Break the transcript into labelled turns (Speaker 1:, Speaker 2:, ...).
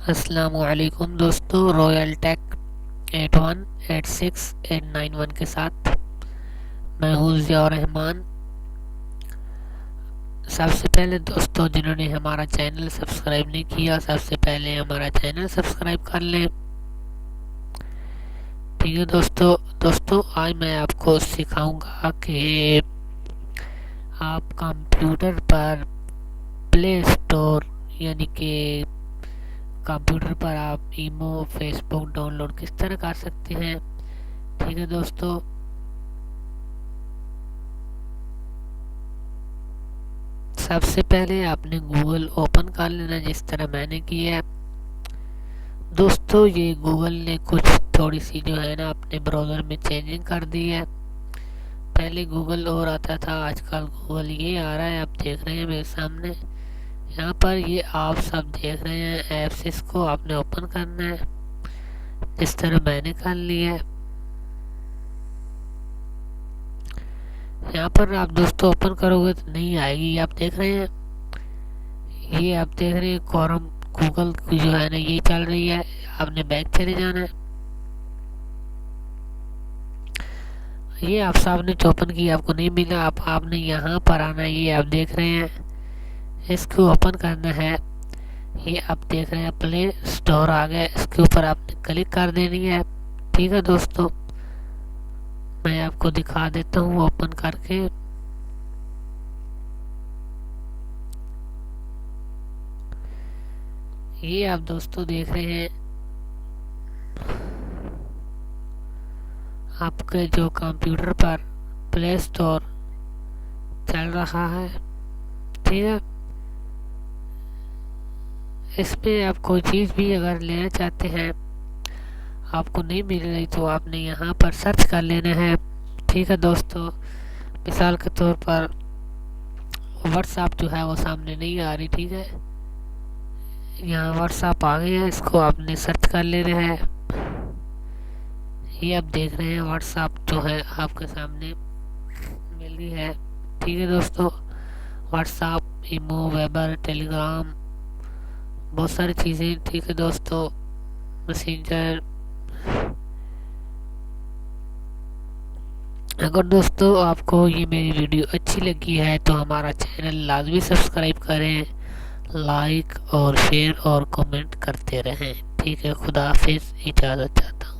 Speaker 1: السلام علیکم دوستو، رویل ٹیک 818689 کے ساتھ میں ہوں ضیاء الرحمان۔ سب سے پہلے دوستو، جنہوں نے ہمارا چینل سبسکرائب نہیں کیا، سب سے پہلے ہمارا چینل سبسکرائب کر لیں۔ ٹھیک ہے دوستو، آج میں آپ کو سکھاؤں گا کہ آپ کمپیوٹر پر پلے اسٹور یعنی کہ کمپیوٹر پر آپ ایمو فیس بک ڈاؤن لوڈ کس طرح کر سکتے ہیں۔ ٹھیک ہے دوستو، سب سے پہلے آپ نے گوگل اوپن کر لینا، جس طرح میں نے کیا ہے۔ دوستو، یہ گوگل نے کچھ تھوڑی سی جو ہے نا اپنے براؤزر میں چینجنگ کر دی ہے۔ پہلے گوگل اور آتا تھا، آج کل گوگل یہ آ رہا ہے، آپ دیکھ رہے ہیں میرے سامنے یہاں پر، یہ آپ سب دیکھ رہے ہیں ایپس، اس کو آپ نے اوپن کرنا ہے جس طرح میں نے کر لیا ہے۔ یہاں پر آپ دوستو اوپن کرو گے تو نہیں آئے گی، آپ دیکھ رہے ہیں، یہ آپ دیکھ رہے ہیں کورم گوگل کی جو ہے نا یہ چل رہی ہے۔ آپ نے بیک چلے جانا ہے، یہ آپ صاحب نے اوپن کی، آپ کو نہیں ملا، آپ نے یہاں پر آنا ہے، یہ آپ دیکھ رہے ہیں، اس کو اوپن کرنا ہے۔ یہ آپ دیکھ رہے ہیں پلے اسٹور آ گیا، اس کے اوپر آپ نے کلک کر دینی ہے۔ ٹھیک ہے دوستو، میں آپ کو دکھا دیتا ہوں اوپن کر کے۔ یہ آپ دوستو دیکھ رہے ہیں آپ کے جو کمپیوٹر پر پلے اسٹور چل رہا ہے۔ ٹھیک ہے، اس میں آپ کوئی چیز بھی اگر لینا چاہتے ہیں، آپ کو نہیں مل رہی تو آپ نے یہاں پر سرچ کر لینا ہے۔ ٹھیک ہے دوستو، مثال کے طور پر واٹس ایپ جو ہے وہ سامنے نہیں آ رہی، ٹھیک ہے، یہاں واٹس ایپ آ گئی ہے، اس کو آپ نے سرچ کر لینا ہے۔ یہ آپ دیکھ رہے ہیں واٹس ایپ جو ہے آپ کے سامنے مل گئی ہے۔ ٹھیک ہے دوستو، واٹس ایپ، ایمو، ویبر، ٹیلی گرام، بہت ساری چیزیں۔ ٹھیک ہے دوستو، میسنجر۔ اگر دوستو آپ کو یہ میری ویڈیو اچھی لگی ہے تو ہمارا چینل لازمی سبسکرائب کریں، لائک اور شیئر اور کمنٹ کرتے رہیں۔ ٹھیک ہے، خدا حافظ، اجازت چاہتا ہوں۔